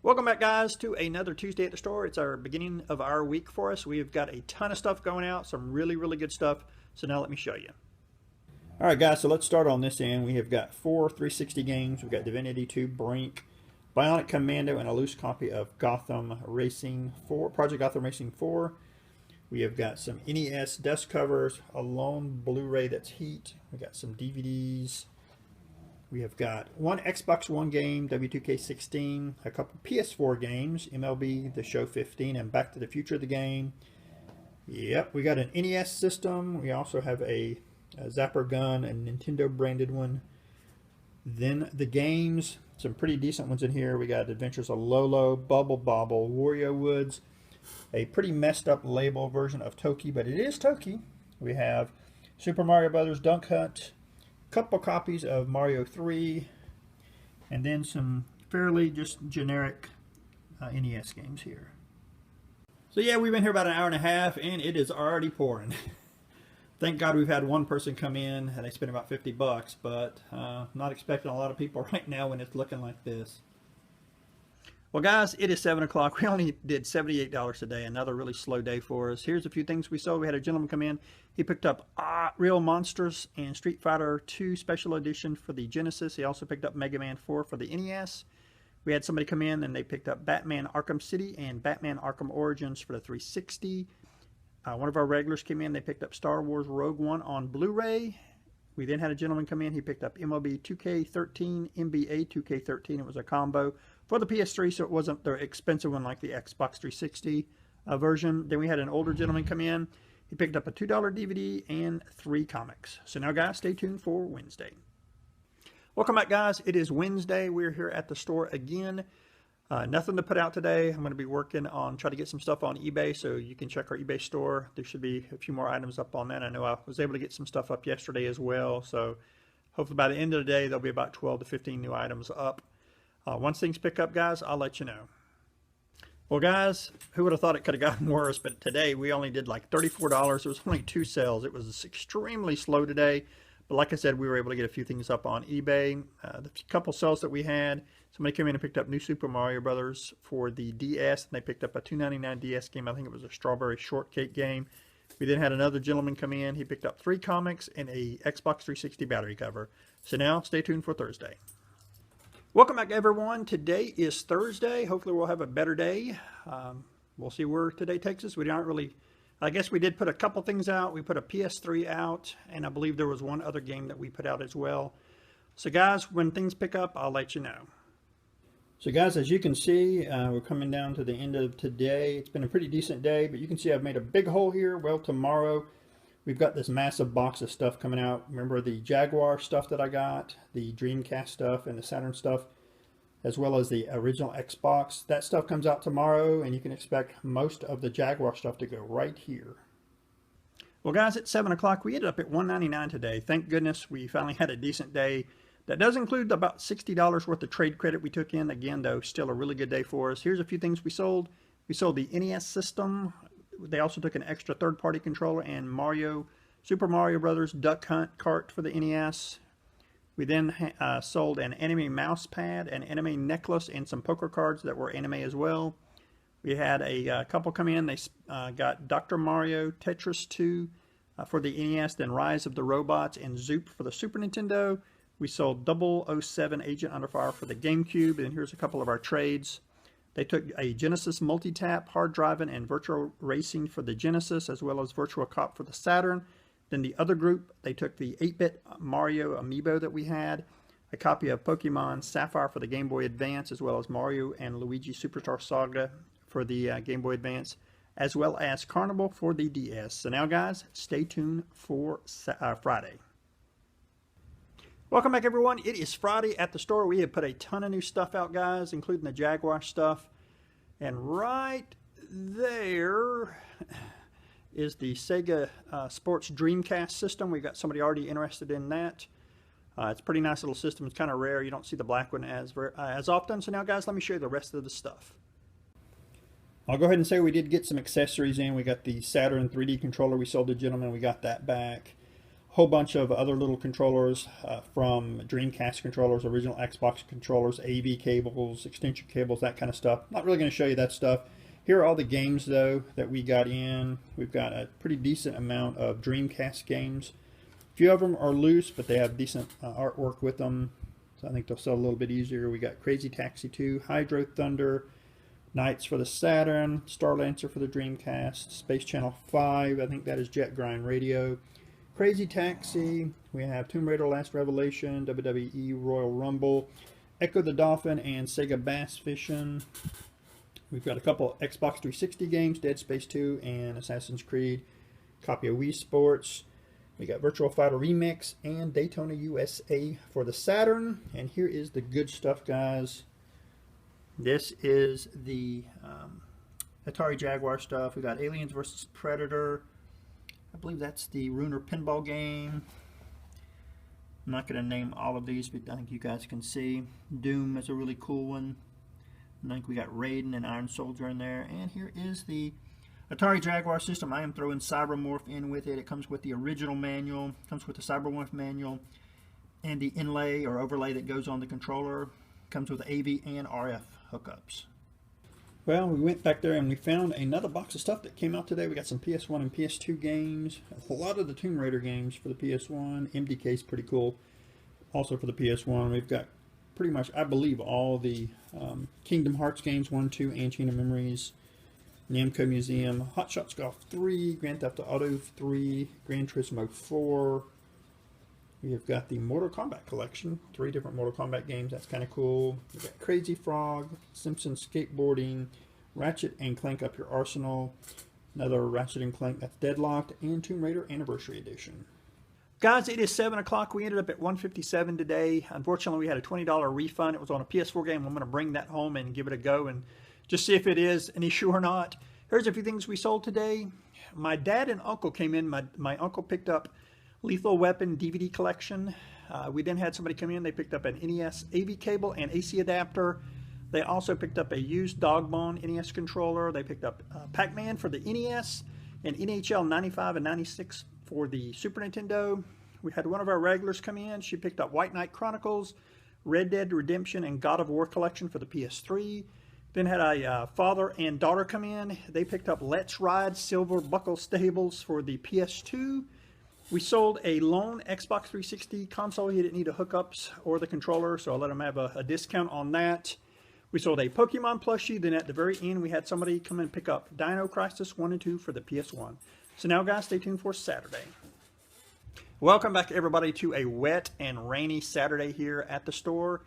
Welcome back, guys, to another Tuesday at the store. It's our beginning of our week for us. We've got a ton of stuff going out, some really good stuff. So now let me show you. All right, guys, so let's start on this end. We have got 4 360 games. We've got Divinity 2 Brink, Bionic Commando, and a loose copy of Gotham Racing 4, Project Gotham Racing 4. We have got some NES dust covers, a lone Blu-ray that's Heat. We've got some DVDs. We have got one Xbox One game, W2K16, a couple PS4 games, MLB The Show 15, and Back to the Future the game. Yep, we got an NES system. We also have a Zapper gun, a Nintendo branded one. Then the games, some pretty decent ones in here. We got Adventures of Lolo, Bubble Bobble, Wario Woods, a pretty messed up label version of Toki, but it is Toki. We have Super Mario Brothers Dunk Hunt, couple copies of Mario 3, and then some fairly just generic NES games here. So yeah, we've been here about an hour and a half, and it is already pouring. Thank God we've had one person come in, and they spent about 50 bucks, but not expecting a lot of people right now when it's looking like this. Well, guys, it is 7 o'clock. We only did $78 today. Another really slow day for us. Here's a few things we sold. We had a gentleman come in. He picked up Real Monsters and Street Fighter 2 Special Edition for the Genesis. He also picked up Mega Man 4 for the NES. We had somebody come in and they picked up Batman Arkham City and Batman Arkham Origins for the 360. One of our regulars came in. They picked up Star Wars Rogue One on Blu-ray. We then had a gentleman come in. He picked up MLB 2K13, NBA 2K13. It was a combo for the PS3, so it wasn't the expensive one like the Xbox 360 version. Then we had an older gentleman come in. He picked up a $2 DVD and 3 comics. So now, guys, stay tuned for Wednesday. Welcome back, guys. It is Wednesday. We're here at the store again. Nothing to put out today. I'm going to be working on trying to get some stuff on eBay, so you can check our eBay store. There should be a few more items up on that. I know I was able to get some stuff up yesterday as well, so hopefully by the end of the day, there'll be about 12 to 15 new items up. Once things pick up, guys, I'll let you know. Well, guys, who would have thought it could have gotten worse? But today we only did like $34. There was only 2 sales. It was extremely slow today. But like I said, we were able to get a few things up on eBay. The couple sales that we had, somebody came in and picked up New Super Mario Brothers for the DS. And they picked up a $2.99 DS game. I think it was a Strawberry Shortcake game. We then had another gentleman come in. He picked up 3 comics and a Xbox 360 battery cover. So now, stay tuned for Thursday. Welcome back, everyone. Today is Thursday. Hopefully we'll have a better day. We'll see where today takes us. We aren't really, I guess we did put a couple things out. We put a PS3 out, and I believe there was one other game that we put out as well. So guys, when things pick up, I'll let you know. So guys, as you can see, we're coming down to the end of today. It's been a pretty decent day, but you can see I've made a big hole here. Well, tomorrow we've got this massive box of stuff coming out. Remember the Jaguar stuff that I got, the Dreamcast stuff and the Saturn stuff, as well as the original Xbox. That stuff comes out tomorrow, and you can expect most of the Jaguar stuff to go right here. Well, guys, it's 7 o'clock. We ended up at $199 today. Thank goodness we finally had a decent day. That does include about $60 worth of trade credit we took in. Again, though, still a really good day for us. Here's a few things we sold. We sold the NES system. They also took an extra third-party controller and Super Mario Brothers Duck Hunt cart for the NES. We then sold an anime mouse pad, an anime necklace, and some poker cards that were anime as well. We had a couple come in. They got Dr. Mario, Tetris 2 for the NES, then Rise of the Robots, and Zoop for the Super Nintendo. We sold 007 Agent Under Fire for the GameCube, and here's a couple of our trades. They took a Genesis multi-tap, hard driving, and virtual racing for the Genesis, as well as Virtual Cop for the Saturn. Then the other group, they took the 8-bit Mario amiibo that we had, a copy of Pokemon Sapphire for the Game Boy Advance, as well as Mario and Luigi Superstar Saga for the Game Boy Advance, as well as Carnival for the DS. So now, guys, stay tuned for Friday. Welcome back, everyone. It is Friday at the store. We have put a ton of new stuff out, guys, including the Jaguar stuff. And right there is the Sega Sports Dreamcast system. We've got somebody already interested in that. It's a pretty nice little system. It's kind of rare. You don't see the black one as often. So now, guys, let me show you the rest of the stuff. I'll go ahead and say we did get some accessories in. We got the Saturn 3D controller we sold to a gentleman. We got that back. whole bunch of other little controllers from Dreamcast controllers, original Xbox controllers, AV cables, extension cables, that kind of stuff. Not really going to show you that stuff. Here are all the games, though, that we got in. We've got a pretty decent amount of Dreamcast games. A few of them are loose, but they have decent artwork with them, so I think they'll sell a little bit easier. We got Crazy Taxi 2, Hydro Thunder, Knights for the Saturn, Starlancer for the Dreamcast, Space Channel 5, I think that is Jet Grind Radio, Crazy Taxi, we have Tomb Raider Last Revelation, WWE Royal Rumble, Echo the Dolphin, and Sega Bass Fishing. We've got a couple Xbox 360 games, Dead Space 2 and Assassin's Creed, copy of Wii Sports. We got Virtual Fighter Remix and Daytona USA for the Saturn. And here is the good stuff, guys. This is the Atari Jaguar stuff. We got Aliens vs. Predator. I believe that's the Ruiner Pinball game. I'm not going to name all of these, but I think you guys can see. Doom is a really cool one. I think we got Raiden and Iron Soldier in there. And here is the Atari Jaguar system. I am throwing Cybermorph in with it. It comes with the original manual, comes with the Cybermorph manual, and the inlay or overlay that goes on the controller. Comes with AV and RF hookups. Well, we went back there and we found another box of stuff that came out today. We got some PS1 and PS2 games. A lot of the Tomb Raider games for the PS1. MDK is pretty cool. Also for the PS1, we've got pretty much, I believe, all the Kingdom Hearts games, 1, 2, and Chain of Memories, Namco Museum, Hot Shots Golf 3, Grand Theft Auto 3, Gran Turismo 4. We have got the Mortal Kombat collection, 3 different Mortal Kombat games. That's kind of cool. We've got Crazy Frog, Simpsons Skateboarding, Ratchet and Clank Up Your Arsenal, another Ratchet and Clank that's deadlocked, and Tomb Raider Anniversary Edition. Guys, it is 7 o'clock. We ended up at $157 today. Unfortunately, we had a $20 refund. It was on a PS4 game. I'm going to bring that home and give it a go and just see if it is an issue or not. Here's a few things we sold today. My dad and uncle came in. My uncle picked up Lethal Weapon DVD collection. We then had somebody come in. They picked up an NES AV cable and AC adapter. They also picked up a used Dogbone NES controller. They picked up Pac-Man for the NES and NHL 95 and 96 for the Super Nintendo. We had one of our regulars come in. She picked up White Knight Chronicles, Red Dead Redemption, and God of War collection for the PS3. Then had a father and daughter come in. They picked up Let's Ride Silver Buckle Stables for the PS2. We sold a lone Xbox 360 console. He didn't need the hookups or the controller, so I let him have a discount on that. We sold a Pokemon plushie. Then at the very end, we had somebody come and pick up Dino Crisis 1 and 2 for the PS1. So now, guys, stay tuned for Saturday. Welcome back, everybody, to a wet and rainy Saturday here at the store.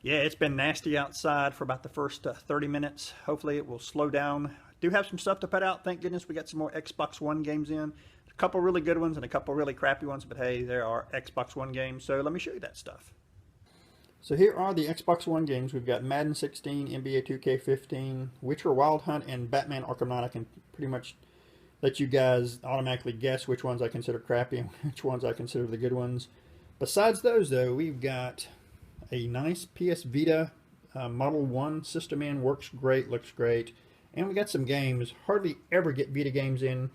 Yeah, it's been nasty outside for about the first 30 minutes. Hopefully it will slow down. Do have some stuff to put out. Thank goodness we got some more Xbox One games in. A couple really good ones and a couple really crappy ones, but hey, there are Xbox One games, so let me show you that stuff. So here are the Xbox One games. We've got Madden 16, NBA 2K15, Witcher Wild Hunt, and Batman Arkham Knight. I can pretty much let you guys automatically guess which ones I consider crappy and which ones I consider the good ones. Besides those, though, we've got a nice PS Vita Model 1 system in. Works great, looks great. And we got some games. Hardly ever get Vita games in.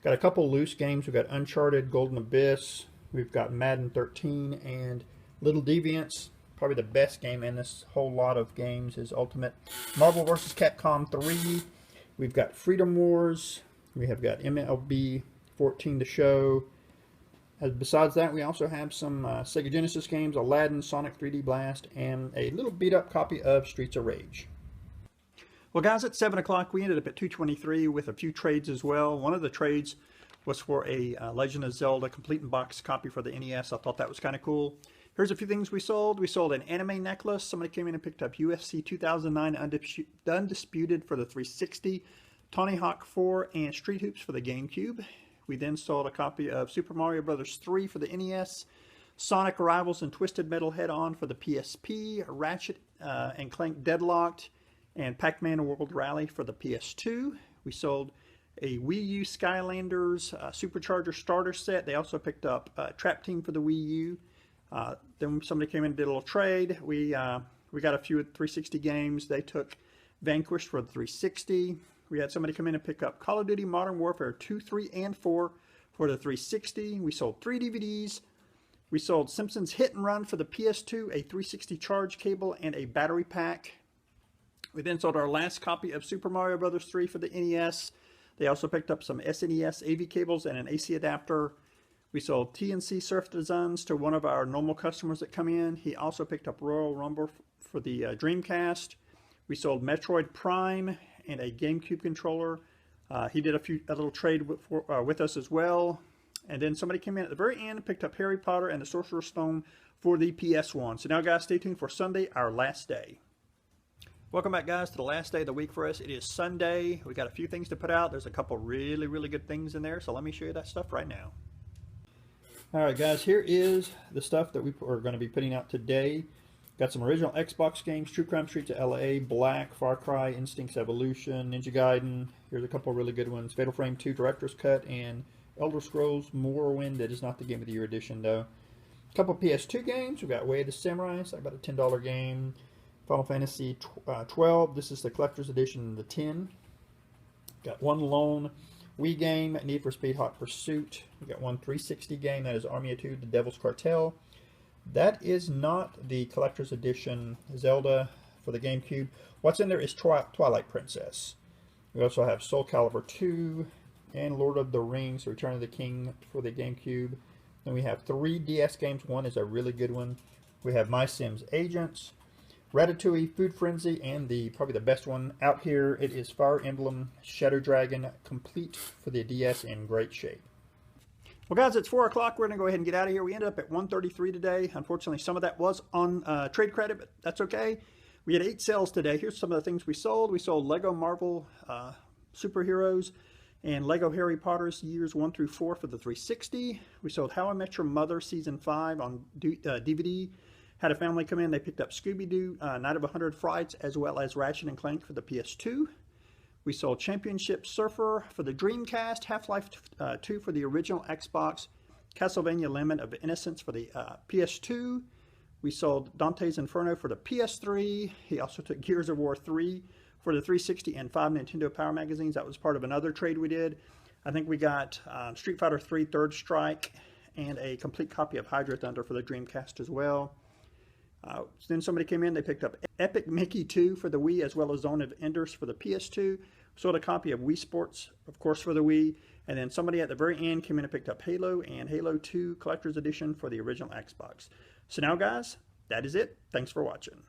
Got a couple loose games. We've got Uncharted, Golden Abyss. We've got Madden 13 and Little Deviants. Probably the best game in this whole lot of games is Ultimate Marvel vs. Capcom 3. We've got Freedom Wars. We have got MLB 14 to show. Besides that, we also have some Sega Genesis games, Aladdin, Sonic 3D Blast, and a little beat-up copy of Streets of Rage. Well, guys, at 7 o'clock, we ended up at 223 with a few trades as well. One of the trades was for a Legend of Zelda Complete in Box copy for the NES. I thought that was kind of cool. Here's a few things we sold. We sold an anime necklace. Somebody came in and picked up UFC 2009 Undisputed for the 360. Tony Hawk 4 and Street Hoops for the GameCube. We then sold a copy of Super Mario Bros. 3 for the NES, Sonic Rivals and Twisted Metal Head-On for the PSP, Ratchet and Clank Deadlocked, and Pac-Man World Rally for the PS2. We sold a Wii U Skylanders Supercharger Starter Set. They also picked up Trap Team for the Wii U. Then somebody came in and did a little trade. We got a few 360 games. They took Vanquished for the 360. We had somebody come in and pick up Call of Duty Modern Warfare 2, 3, and 4 For the 360, we sold 3 DVDs. We sold Simpsons Hit and Run for the PS2, a 360 charge cable, and a battery pack. We then sold our last copy of Super Mario Bros. 3 for the NES. They also picked up some SNES AV cables and an AC adapter. We sold TNC Surf Designs to one of our normal customers that come in. He also picked up Royal Rumble for the Dreamcast. We sold Metroid Prime and a GameCube controller. He did a little trade with us as well. And then somebody came in at the very end and picked up Harry Potter and the Sorcerer's Stone for the PS1. So now, guys, stay tuned for Sunday, our last day. Welcome back, guys, to the last day of the week for us. It is Sunday. We got a few things to put out. There's a couple really, really good things in there. So let me show you that stuff right now. All right, guys, here is the stuff that we are going to be putting out today. Got some original Xbox games: True Crime Streets of LA, Black, Far Cry, Instincts Evolution, Ninja Gaiden. Here's a couple really good ones: Fatal Frame 2 Director's Cut and Elder Scrolls Morrowind. That is not the Game of the Year edition, though. A couple PS2 games. We've got Way of the Samurai. It's like about a $10 game. Final Fantasy 12. This is the collector's edition, the 10. Got one lone Wii game, Need for Speed Hot Pursuit. We got one 360 game, that is Army of Two, The Devil's Cartel. That is not the collector's edition Zelda for the GameCube. What's in there is Twilight Princess. We also have Soul Calibur 2 and Lord of the Rings, Return of the King for the GameCube. Then we have 3 DS games. One is a really good one. We have My Sims Agents, Ratatouille, Food Frenzy, and probably the best one out here, it is Fire Emblem Shadow Dragon Complete for the DS in great shape. Well, guys, it's 4 o'clock. We're going to go ahead and get out of here. We ended up at 133 today. Unfortunately, some of that was on trade credit, but that's okay. We had 8 sales today. Here's some of the things we sold. We sold Lego Marvel Superheroes and Lego Harry Potter's Years 1 through 4 for the 360. We sold How I Met Your Mother Season 5 on DVD. Had a family come in. They picked up Scooby-Doo, Night of 100 Frights, as well as Ratchet & Clank for the PS2. We sold Championship Surfer for the Dreamcast, Half-Life 2 for the original Xbox, Castlevania Lament of Innocence for the PS2. We sold Dante's Inferno for the PS3. He also took Gears of War 3 for the 360 and 5 Nintendo Power Magazines. That was part of another trade we did. I think we got Street Fighter 3 Third Strike and a complete copy of Hydro Thunder for the Dreamcast as well. Then somebody came in, they picked up Epic Mickey 2 for the Wii, as well as Zone of Enders for the PS2. Sold a copy of Wii Sports, of course, for the Wii. And then somebody at the very end came in and picked up Halo and Halo 2 Collector's Edition for the original Xbox. So now, guys, that is it. Thanks for watching.